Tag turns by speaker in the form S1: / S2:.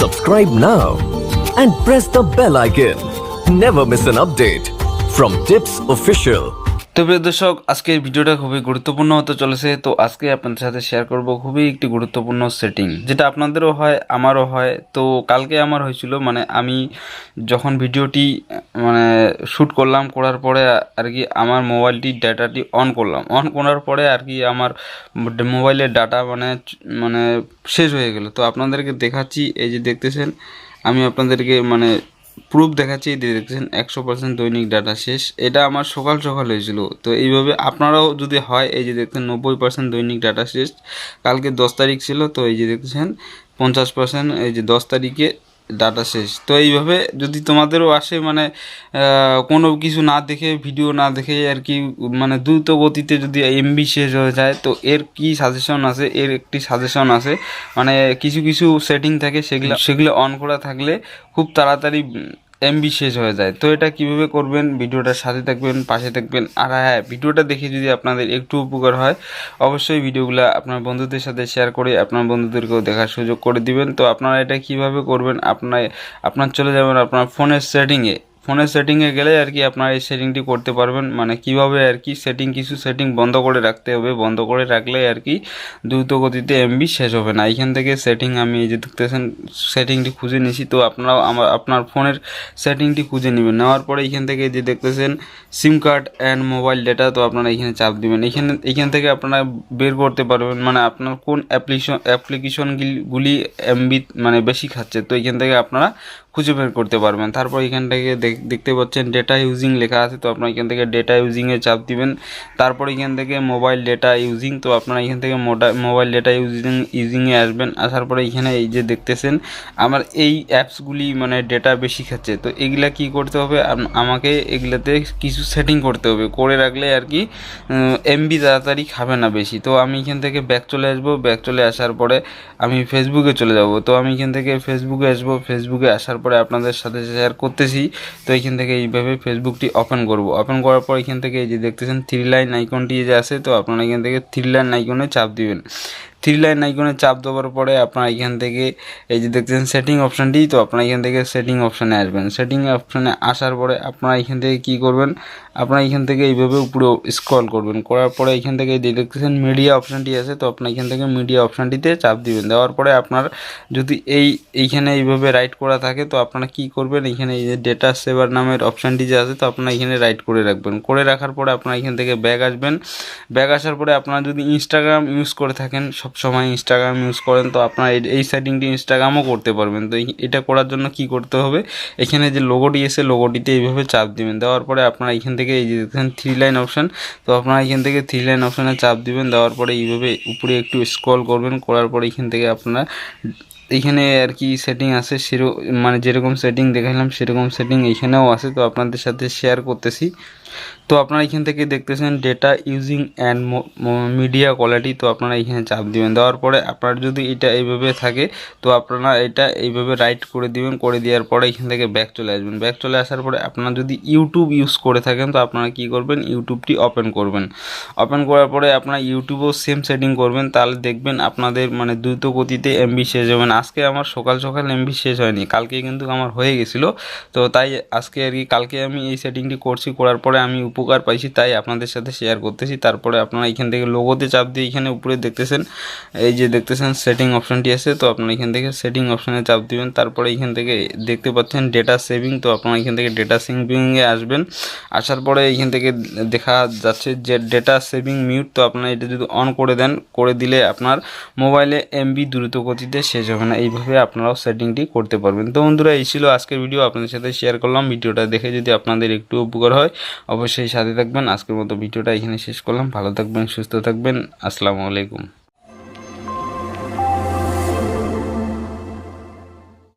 S1: Subscribe now and press the bell icon. Never miss an update from Tips Official.
S2: তো প্রিয় দর্শক, আজকের ভিডিওটা খুবই গুরুত্বপূর্ণ হতে চলেছে। তো আজকে আপনাদের সাথে শেয়ার করব খুবই একটি গুরুত্বপূর্ণ সেটিং, যেটা আপনাদেরও হয় আমারও হয়। তো কালকে আমার হয়েছিল, মানে আমি যখন ভিডিওটি শ্যুট করলাম, করার পরে আর কি আমার মোবাইলটি ডাটাটি অন করলাম, অন করার পরে আর কি আমার মোবাইলের ডাটা মানে শেষ হয়ে গেল। তো আপনাদেরকে দেখাচ্ছি, এই যে দেখতেছেন, আমি আপনাদেরকে প্রুফ দেখাচ্ছি। দেখতেছেন 100% দৈনিক ডাটা শেষ। এটা আমার সকাল সকাল হয়েছিল। তো এইভাবে আপনারাও যদি হয়, এই যে দেখতেন 90% দৈনিক ডাটা শেষ। কালকে 10 তারিখ ছিল, তো এই যে দেখতেছেন 50%, এই যে 10 তারিখে ডাটা শেষ। তো এইভাবে যদি তোমাদেরও আসে, কোনো কিছু না দেখে, ভিডিও না দেখে আর কি, দ্রুত গতিতে যদি এমবি শেষ হয়ে যায়, তো এর কি সাজেশন আছে, এর একটি সাজেশন আছে। কিছু কিছু সেটিং থাকে, সেগুলো অন করা থাকলে খুব তাড়াতাড়ি এমবি শেষ হয়ে যায়। তো এটা কিভাবে করবেন, ভিডিওটার সাথে থাকবেন, পাশে থাকবেন। আর হ্যাঁ, ভিডিওটা দেখে যদি আপনাদের একটু উপকার হয়, অবশ্যই ভিডিওগুলো আপনার বন্ধুদের সাথে শেয়ার করে আপনার বন্ধুদেরকেও দেখার সুযোগ করে দিবেন। তো আপনারা এটা কিভাবে করবেন, আপনার চলে যাবেন আপনার ফোনের সেটিংয়ে গেলে আর কি আপনারা এই সেটিংটি করতে পারবেন। কিভাবে আর কি কিছু সেটিং বন্ধ করে রাখতে হবে, বন্ধ করে রাখলে আর কি দ্রুত গতিতে এমবি শেষ হবে না। এইখান থেকে সেটিং, আমি এই যে দেখতেছেন সেটিংটি খুঁজে নিয়েছি। তো আপনারাও আপনার ফোনের সেটিংটি খুঁজে নেবেন। নেওয়ার পরে এইখান থেকে যে দেখতেছেন সিম কার্ড অ্যান্ড মোবাইল ডেটা, তো আপনারা এখানে চাপ দিবেন। এইখান থেকে আপনারা বের করতে পারবেন আপনার কোন অ্যাপ্লিকেশনগুলি এমবি বেশি খাচ্ছে। তো এইখান থেকে আপনারা খুঁজে বের করতে পারবেন। তারপর এখান থেকে দেখতে পাচ্ছেন ডেটা ইউজিং লেখা আছে, তো আপনারা এখান থেকে ডেটা ইউজিংয়ে চাপ দিবেন। তারপর এখান থেকে মোবাইল ডেটা ইউজিং, তো আপনারা এখান থেকে মোবাইল ডেটা ইউজিংয়ে আসবেন। আসার পরে এখানে এই যে দেখতেছেন আমার এই অ্যাপসগুলি ডেটা বেশি খাচ্ছে। তো এগুলা কি করতে হবে, আমাকে এগুলাতে কিছু সেটিং করতে হবে, করে রাখলে আর কি এমবি তাড়াতাড়ি খাবে না বেশি। তো আমি এখান থেকে ব্যাক চলে আসবো। ব্যাক চলে আসার পরে আমি ফেসবুকে চলে যাব। তো আমি এখান থেকে ফেসবুকে আসবো। ফেসবুকে আসার পরে আপনাদের সাথে শেয়ার করতেছি। তো এখান থেকে এইভাবে ফেসবুকটি ওপেন করব। ওপেন করার পর এখান থেকে এই যে দেখতেছেন 3 লাইন আইকনটি যে আছে, তো আপনারা এখান থেকে 3 লাইন আইকনে চাপ দিবেন। 3 লাইন আইকনে চাপ দেওয়ার পরে আপনারা এখান থেকে এই যে দেখতেছেন সেটিং অপশানটি, তো আপনারা এখান থেকে সেটিং অপশানে আসবেন। সেটিং অপশানে আসার পরে আপনারা এখান থেকে কী করবেন, আপনারা এখান থেকে এইভাবে উপরে স্ক্রল করবেন। করার পরে এখান থেকে যে দেখতেছেন মিডিয়া অপশানটি আছে, তো আপনারা এখান থেকে মিডিয়া অপশানটিতে চাপ দিবেন। দেওয়ার পরে আপনার যদি এইখানে এইভাবে রাইট করা থাকে, তো আপনারা কী করবেন, এখানে এই যে ডেটা সেভার নামের অপশানটি যে আছে, তো আপনারা এখানে রাইট করে রাখবেন। করে রাখার পরে আপনারা এখান থেকে ব্যাক আসবেন। ব্যাক আসার পরে আপনারা যদি ইনস্টাগ্রাম ইউজ করে থাকেন, সবসময় ইনস্টাগ্রাম ইউজ করেন, তো আপনারা এই সেটিংটি ইনস্টাগ্রামও করতে পারবেন। তো এটা করার জন্য কি করতে হবে, এখানে যে লোগোটি এসে লোগোটিতে এইভাবে চাপ দিবেন। দেওয়ার পরে আপনারা এখান থেকে এই যে দেখেন 3 লাইন অপশান, তো আপনারা এখান থেকে 3 লাইন অপশানে চাপ দিবেন। দেওয়ার পরে এইভাবে উপরে একটু স্ক্রল করবেন। করার পরে এখান থেকে আপনারা এইখানে আর কি সেটিং আছে, যেরকম সেটিং দেখালাম সেরকম সেটিং এইখানেও আছে। তো আপনাদের সাথে শেয়ার করতেছি। তো আপনারা এখান থেকে দেখতেছেন data using and media quality, তো আপনারা এখানে চাপ দিবেন। দেওয়ার পরে আপনার যদি এটা এইভাবে থাকে, তো আপনারা এটা এইভাবে রাইট করে দিবেন। করে দেওয়ার পরে এখান থেকে ব্যাক চলে আসবেন। ব্যাক চলে আসার পরে আপনারা যদি ইউটিউব ইউজ করে থাকেন, তো আপনারা কি করবেন, ইউটিউবটি ওপেন করবেন। ওপেন করার পরে আপনারা ইউটিউবও সেম সেটিং করবেন। তাহলে দেখবেন আপনাদের দ্রুত গতিতে এমবি শেষ হবে না। আজকে আমার সকাল সকাল এমবি শেষ হয়নি, কালকে কিন্তু আমার হয়ে গেছিলো। তো তাই আজকে আর কি, কালকে আমি এই সেটিংটি করছি, করার পরে আমি উপকার পাইছি, তাই আপনাদের সাথে শেয়ার করতেছি। তারপরে আপনারা এখান থেকে লোগোতে চাপ দিয়ে এখানে উপরে দেখতেছেন এই যে দেখতেছেন সেটিং অপশানটি আছে, তো আপনারা এখান থেকে সেটিং অপশানে চাপ দিবেন। তারপরে এখান থেকে দেখতে পাচ্ছেন ডেটা সেভিং, তো আপনারা এখান থেকে ডেটা সেভিংয়ে আসবেন। আসার পরে এখান থেকে দেখা যাচ্ছে যে ডেটা সেভিং মিউট, তো আপনারা এটা যদি অন করে দেন, করে দিলে আপনার মোবাইলে এমবি দ্রুত গতিতে শেষ হবে না। এইভাবে আপনারাও সেটিংটি করতে পারবেন। তো বন্ধুরা, এই ছিল আজকের ভিডিও, আপনাদের সাথে শেয়ার করলাম। ভিডিওটা দেখে যদি আপনাদের একটু উপকার হয়, অবশ্যই সাথে থাকবেন। আজকের মতো ভিডিওটা এখানে শেষ করলাম। ভালো থাকবেন, সুস্থ থাকবেন। আসসালামু আলাইকুম।